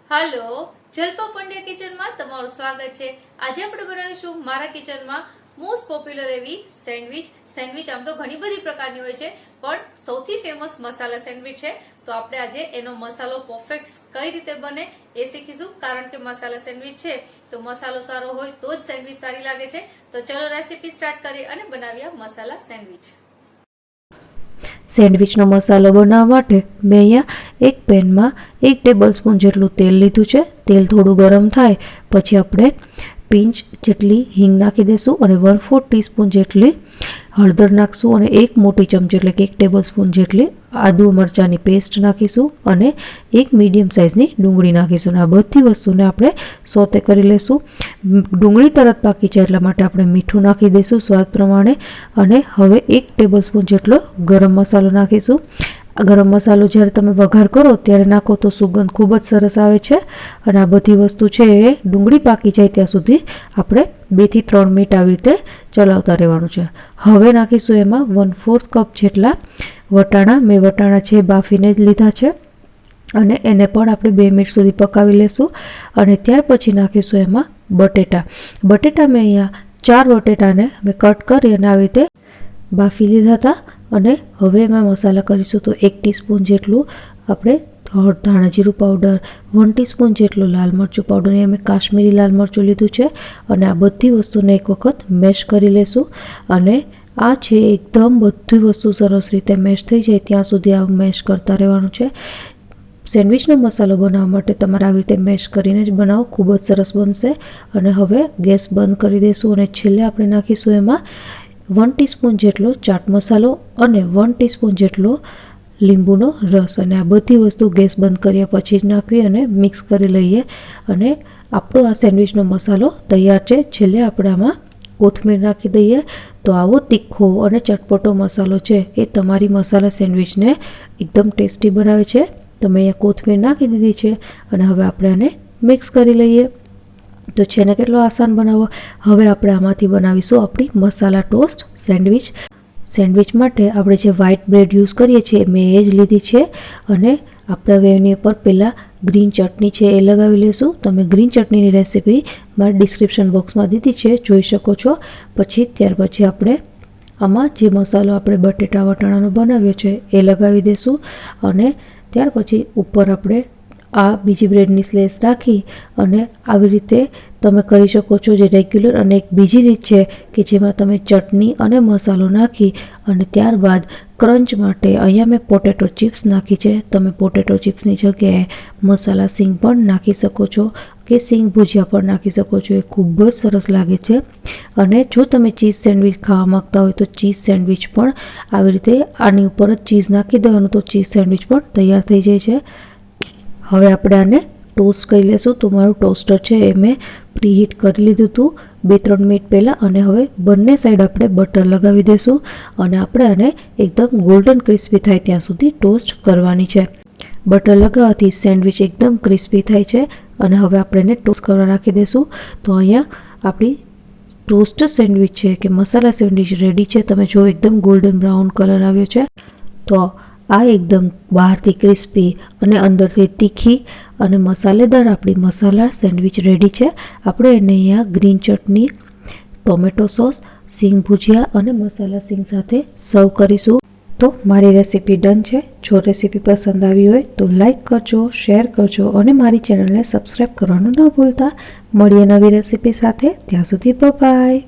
Hello Jalpa Pandya kitchen में तमाરું स्वागत है। आज આપણે બનાવીશું મારા કિચનમાં મોસ્ટ પોપ્યુલર એવી સેન્ડવિચ આમ તો ઘણી બધી પ્રકારની હોય છે પણ સૌથી ફેમસ મસાલા સેન્ડવિચ છે। તો આપણે આજે એનો મસાલો પરફેક્ટ કઈ રીતે બને એ શીખીશું, કારણ કે મસાલા સેન્ડવિચ છે તો મસાલો સારો હોય તો જ સેન્ડવિચ સારી લાગે છે। તો ચલો રેસીપી સ્ટાર્ટ કરીએ અને બનાવીએ મસાલા સેન્ડવિચ। સેન્ડવિચનો મસાલો બનાવવા માટે મેં અહીંયા એક પેનમાં 1 ટેબલસ્પૂન જેટલું તેલ લીધું છે। તેલ થોડું ગરમ થાય પછી આપણે પિંચ જેટલી હિંગ નાખી દઈશું અને 1/4 ટીસ્પૂન જેટલી હળદર નાખશું અને 1 મોટી ચમચી એટલે કે 1 ટેબલસ્પૂન જેટલી આદુ મરચાંની પેસ્ટ નાખીશું અને 1 મીડિયમ સાઇઝની ડુંગળી નાખીશું। આ બધી વસ્તુને આપણે સોતે કરી લઈશું। ડુંગળી તરત પાકી જાય એટલા માટે આપણે મીઠું નાખી દઈશું સ્વાદ પ્રમાણે અને હવે 1 ટેબલસ્પૂન જેટલો ગરમ મસાલો નાખીશું। ગરમ મસાલો જ્યારે તમે વઘાર કરો ત્યારે નાખો તો સુગંધ ખૂબ જ સરસ આવે છે અને આ બધી વસ્તુ છે એ ડુંગળી પાકી જાય ત્યાં સુધી આપણે 2 થી 3 મિનિટ આવી રીતે ચલાવતા રહેવાનું છે। હવે નાખીશું એમાં 1/4 કપ જેટલા વટાણા। મેં વટાણા છે બાફીને જ લીધા છે અને એને પણ આપણે 2 મિનિટ સુધી પકાવી લેશું અને ત્યાર પછી નાખીશું એમાં બટેટા મેં અહીંયા 4 બટેટાને મેં કટ કરી અને આવી રીતે બાફી લીધા હતા અને હવે એમાં મસાલા કરીશું તો 1 ટીસ્પૂન જેટલું આપણે ધાણા જીરું પાવડર, 1 ટીસ્પૂન જેટલું લાલ મરચું પાવડર, અહીંયા મેં કાશ્મીરી લાલ મરચું લીધું છે અને આ બધી વસ્તુને એક વખત મેશ કરી લેશું અને આ છે એકદમ બધી વસ્તુ સરસ રીતે મેશ થઈ જાય ત્યાં સુધી આ મેશ કરતા રહેવાનું છે। સેન્ડવિચનો મસાલો બનાવવા માટે તમારે આવી રીતે મેશ કરીને જ બનાવો, ખૂબ જ સરસ બનશે। અને હવે ગેસ બંધ કરી દઈશું અને છેલ્લે આપણે નાખીશું એમાં 1 ટીસ્પૂન જેટલો ચાટ મસાલો અને 1 ટીસ્પૂન જેટલો લીંબુનો રસ અને આ બધી વસ્તુ ગેસ બંધ કર્યા પછી જ નાખવી અને મિક્સ કરી લઈએ અને આપણો આ સેન્ડવિચનો મસાલો તૈયાર છે। છેલ્લે આપણે આમાં કોથમીર નાખી દઈએ તો આવો તીખો અને ચટપટો મસાલો છે એ તમારી મસાલા સેન્ડવિચને એકદમ ટેસ્ટી બનાવે છે। તો મેં અહીંયા કોથમીર નાખી દીધી છે અને હવે આપણે આને મિક્સ કરી લઈએ। તો છે ને કેટલો આસાન બનાવવો। હવે આપણે આમાંથી બનાવીશું આપણી મસાલા ટોસ્ટ સેન્ડવિચ માટે આપણે જે વ્હાઈટ બ્રેડ યુઝ કરીએ છીએ મેં એ જ લીધી છે અને આપણે હવે એની ઉપર પહેલાં ગ્રીન ચટણી છે એ લગાવી લઈશું। તમે ગ્રીન ચટણીની રેસીપી મારા ડિસ્ક્રિપ્શન બોક્સમાં દીધી છે, જોઈ શકો છો। ત્યાર પછી આપણે આમાં જે મસાલો આપણે બટેટા વટાણાનો બનાવ્યો છે એ લગાવી દઈશું અને ત્યાર પછી ઉપર આપણે આ બીજી બ્રેડની સ્લેસ રાખી અને આવી રીતે તમે કરી શકો છો જે રેગ્યુલર। અને એક બીજી રીત છે કે જેમાં તમે ચટણી અને મસાલો નાખી અને ત્યારબાદ ક્રંચ માટે અહીંયા મેં પોટેટો ચિપ્સ નાખી છે। તમે પોટેટો ચિપ્સની જગ્યાએ મસાલા સિંગ પણ નાખી શકો છો કે સિંગ ભુજિયા પણ નાખી શકો છો, એ ખૂબ જ સરસ લાગે છે। અને જો તમે ચીઝ સેન્ડવિચ ખાવા માગતા હોય તો ચીઝ સેન્ડવિચ પણ આવી રીતે આની ઉપર જ ચીઝ નાખી દેવાનું તો ચીઝ સેન્ડવિચ પણ તૈયાર થઈ જાય છે। હવે આપણે આને ટોસ્ટ કરી લેશું। તો મારું ટોસ્ટર છે એ મેં પ્રીહીટ કરી લીધું હતું 2-3 મિનિટ પહેલાં અને હવે બંને સાઈડ આપણે બટર લગાવી દઈશું અને આપણે આને એકદમ ગોલ્ડન ક્રિસ્પી થાય ત્યાં સુધી ટોસ્ટ કરવાની છે। બટર લગાવવાથી સેન્ડવિચ એકદમ ક્રિસ્પી થાય છે અને હવે આપણે એને ટોસ્ટ કરવા રાખી દઈશું। તો અહીંયા આપણી ટોસ્ટ સેન્ડવિચ છે કે મસાલા સેન્ડવિચ રેડી છે। તમે જો એકદમ ગોલ્ડન બ્રાઉન કલર આવ્યો છે તો આ એકદમ બહારથી ક્રિસ્પી અને અંદરથી તીખી અને મસાલેદાર આપણી મસાલા સેન્ડવિચ રેડી છે। આપણે એને અહીંયા ગ્રીન ચટણી, ટોમેટો સોસ, સિંગ ભુજિયા અને મસાલા સિંગ સાથે સર્વ કરીશું। તો મારી રેસીપી ડન છે। જો રેસીપી પસંદ આવી હોય તો લાઈક કરજો, શેર કરજો અને મારી ચેનલને સબસ્ક્રાઈબ કરવાનું ન ભૂલતા। મળીએ નવી રેસીપી સાથે, ત્યાં સુધી બાય બાય।